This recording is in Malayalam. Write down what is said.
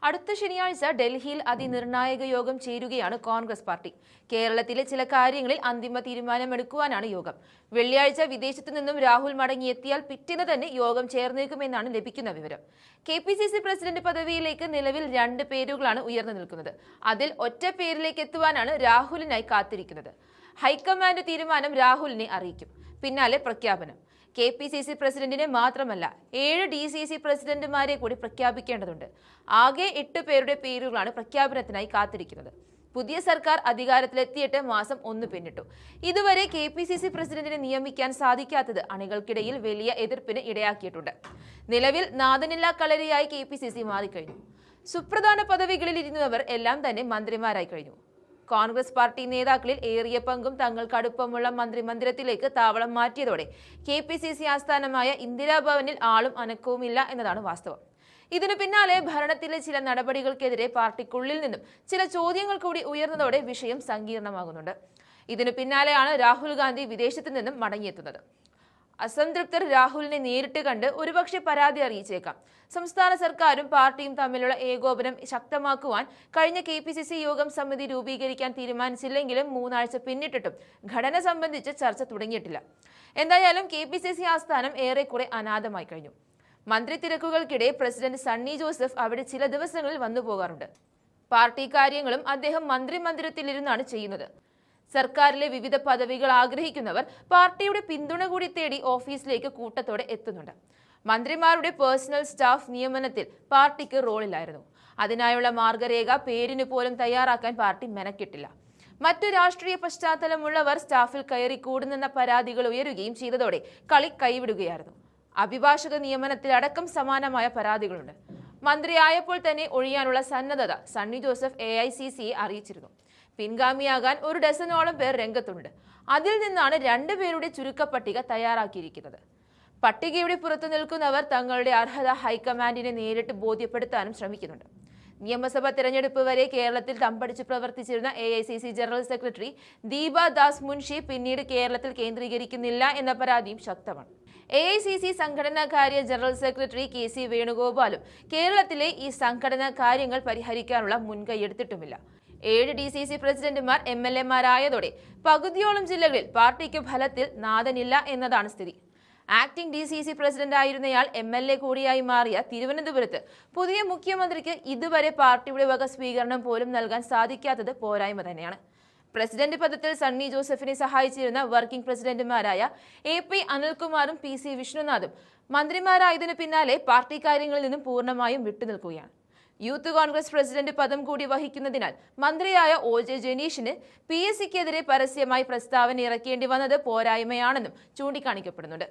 അടുത്ത ശനിയാഴ്ച ഡൽഹിയിൽ അതിനിർണായക യോഗം ചേരുകയാണ് കോൺഗ്രസ് പാർട്ടി. കേരളത്തിലെ ചില കാര്യങ്ങളിൽ അന്തിമ തീരുമാനമെടുക്കുവാനാണ് യോഗം. വെള്ളിയാഴ്ച വിദേശത്തു നിന്നും രാഹുൽ മടങ്ങിയെത്തിയാൽ പിറ്റേന്ന് തന്നെ യോഗം ചേർന്നേക്കുമെന്നാണ് ലഭിക്കുന്ന വിവരം. KPCC പ്രസിഡന്റ് പദവിയിലേക്ക് നിലവിൽ 2 പേരുകളാണ് ഉയർന്നു നിൽക്കുന്നത്. അതിൽ ഒറ്റ പേരിലേക്ക് എത്തുവാനാണ് രാഹുലിനായി കാത്തിരിക്കുന്നത്. ഹൈക്കമാൻഡ് തീരുമാനം രാഹുലിനെ അറിയിക്കും. പിന്നാലെ പ്രഖ്യാപനം. KPCC പ്രസിഡന്റിനെ മാത്രമല്ല 7 DCC പ്രസിഡന്റുമാരെ കൂടി പ്രഖ്യാപിക്കേണ്ടതുണ്ട്. ആകെ 8 പേരുടെ പേരുകളാണ് പ്രഖ്യാപനത്തിനായി കാത്തിരിക്കുന്നത്. പുതിയ സർക്കാർ അധികാരത്തിലെത്തിയിട്ട് മാസം 1 പിന്നിട്ടു. ഇതുവരെ KPCC പ്രസിഡന്റിനെ നിയമിക്കാൻ സാധിക്കാത്തത് അണികൾക്കിടയിൽ വലിയ എതിർപ്പിന് ഇടയാക്കിയിട്ടുണ്ട്. നിലവിൽ നാഥനില്ലാ കളരിയായി KPCC മാറിക്കഴിഞ്ഞു. സുപ്രധാന പദവികളിൽ ഇരുന്നവർ എല്ലാം തന്നെ മന്ത്രിമാരായി കഴിഞ്ഞു. കോൺഗ്രസ് പാർട്ടി നേതാക്കളിൽ ഏറിയ പങ്കും തങ്ങൾക്ക് അടുപ്പമുള്ള മന്ത്രിമന്ദിരത്തിലേക്ക് താവളം മാറ്റിയതോടെ KPCC ആസ്ഥാനമായ ഇന്ദിരാഭവനിൽ ആളും അനക്കവുമില്ല എന്നതാണ് വാസ്തവം. ഇതിനു പിന്നാലെ ഭരണത്തിലെ ചില നടപടികൾക്കെതിരെ പാർട്ടിക്കുള്ളിൽ നിന്നും ചില ചോദ്യങ്ങൾ കൂടി ഉയർന്നതോടെ വിഷയം സങ്കീർണമാകുന്നുണ്ട്. ഇതിനു പിന്നാലെയാണ് രാഹുൽ ഗാന്ധി വിദേശത്തു നിന്നും മടങ്ങിയെത്തുന്നത്. അസംതൃപ്തർ രാഹുലിനെ നേരിട്ട് കണ്ട് ഒരുപക്ഷെ പരാതി അറിയിച്ചേക്കാം. സംസ്ഥാന സർക്കാരും പാർട്ടിയും തമ്മിലുള്ള ഏകോപനം ശക്തമാക്കുവാൻ കഴിഞ്ഞ KPCC യോഗം സമിതി രൂപീകരിക്കാൻ തീരുമാനിച്ചില്ലെങ്കിലും 3 ആഴ്ച പിന്നിട്ടിട്ടും ഘടന സംബന്ധിച്ച് ചർച്ച തുടങ്ങിയിട്ടില്ല. എന്തായാലും KPCC ആസ്ഥാനം ഏറെക്കുറെ അനാഥമായി കഴിഞ്ഞു. മന്ത്രി തിരക്കുകൾക്കിടെ പ്രസിഡന്റ് സണ്ണി ജോസഫ് അവിടെ ചില ദിവസങ്ങളിൽ വന്നു പോകാറുണ്ട്. പാർട്ടി കാര്യങ്ങളും അദ്ദേഹം മന്ത്രിമന്ദിരത്തിലിരുന്നാണ് ചെയ്യുന്നത്. സർക്കാരിലെ വിവിധ പദവികൾ ആഗ്രഹിക്കുന്നവർ പാർട്ടിയുടെ പിന്തുണ കൂടി തേടി ഓഫീസിലേക്ക് കൂട്ടത്തോടെ എത്തുന്നുണ്ട്. മന്ത്രിമാരുടെ പേഴ്സണൽ സ്റ്റാഫ് നിയമനത്തിൽ പാർട്ടിക്ക് റോളില്ലായിരുന്നു. അതിനായുള്ള മാർഗരേഖ പേരിന് പോലും തയ്യാറാക്കാൻ പാർട്ടി മെനക്കെട്ടില്ല. മറ്റു രാഷ്ട്രീയ പശ്ചാത്തലമുള്ളവർ സ്റ്റാഫിൽ കയറി കൂടുന്നെന്ന പരാതികൾ ഉയരുകയും ചെയ്തതോടെ കളി കൈവിടുകയായിരുന്നു. അഭിഭാഷക നിയമനത്തിൽ അടക്കം സമാനമായ പരാതികളുണ്ട്. മന്ത്രിയായപ്പോൾ തന്നെ ഒഴിയാനുള്ള സന്നദ്ധത സണ്ണി ജോസഫ് AICCയെ അറിയിച്ചിരുന്നു. പിൻഗാമിയാകാൻ 1 ഡസനോളം പേർ രംഗത്തുണ്ട്. അതിൽ നിന്നാണ് 2 പേരുടെ ചുരുക്കപ്പട്ടിക തയ്യാറാക്കിയിരിക്കുന്നത്. പട്ടികയുടെ പുറത്തു നിൽക്കുന്നവർ തങ്ങളുടെ അർഹത ഹൈക്കമാൻഡിനെ നേരിട്ട് ബോധ്യപ്പെടുത്താനും ശ്രമിക്കുന്നുണ്ട്. നിയമസഭാ തെരഞ്ഞെടുപ്പ് വരെ കേരളത്തിൽ തമ്പടിച്ച് പ്രവർത്തിച്ചിരുന്ന AICC general secretary Deepa Das Munshi പിന്നീട് കേരളത്തിൽ കേന്ദ്രീകരിക്കുന്നില്ല എന്ന പരാതിയും ശക്തമാണ്. AICC സംഘടനാകാര്യ ജനറൽ സെക്രട്ടറി KC വേണുഗോപാലും കേരളത്തിലെ ഈ സംഘടനാ കാര്യങ്ങൾ പരിഹരിക്കാനുള്ള മുൻകൈയെടുത്തിട്ടുമില്ല. 7 DCC പ്രസിഡന്റുമാർ MLA മാരായതോടെ പകുതിയോളം ജില്ലകളിൽ പാർട്ടിക്ക് ഫലത്തിൽ നാഥനില്ല എന്നതാണ് സ്ഥിതി. ആക്ടിംഗ് DCC പ്രസിഡന്റ് ആയിരുന്നയാൾ MLA കൂടിയായി മാറിയ തിരുവനന്തപുരത്ത് പുതിയ മുഖ്യമന്ത്രിക്ക് ഇതുവരെ പാർട്ടിയുടെ വക സ്വീകരണം പോലും നൽകാൻ സാധിക്കാത്തത് പോരായ്മ തന്നെയാണ്. പ്രസിഡന്റ് പദത്തിൽ സണ്ണി ജോസഫിനെ സഹായിച്ചിരുന്ന വർക്കിംഗ് പ്രസിഡന്റുമാരായ AP അനിൽകുമാറും PC വിഷ്ണുനാഥും മന്ത്രിമാരായതിനു പിന്നാലെ പാർട്ടി കാര്യങ്ങളിൽ നിന്നും പൂർണ്ണമായും വിട്ടുനിൽക്കുകയാണ്. യൂത്ത് കോൺഗ്രസ് പ്രസിഡന്റ് പദം കൂടി വഹിക്കുന്നതിനാൽ മന്ത്രിയായ OJ ജനീഷിന് PSCക്കെതിരെ പരസ്യമായി പ്രസ്താവന ഇറക്കേണ്ടി വന്നത് പോരായ്മയാണെന്നും ചൂണ്ടിക്കാണിക്കപ്പെടുന്നുണ്ട്.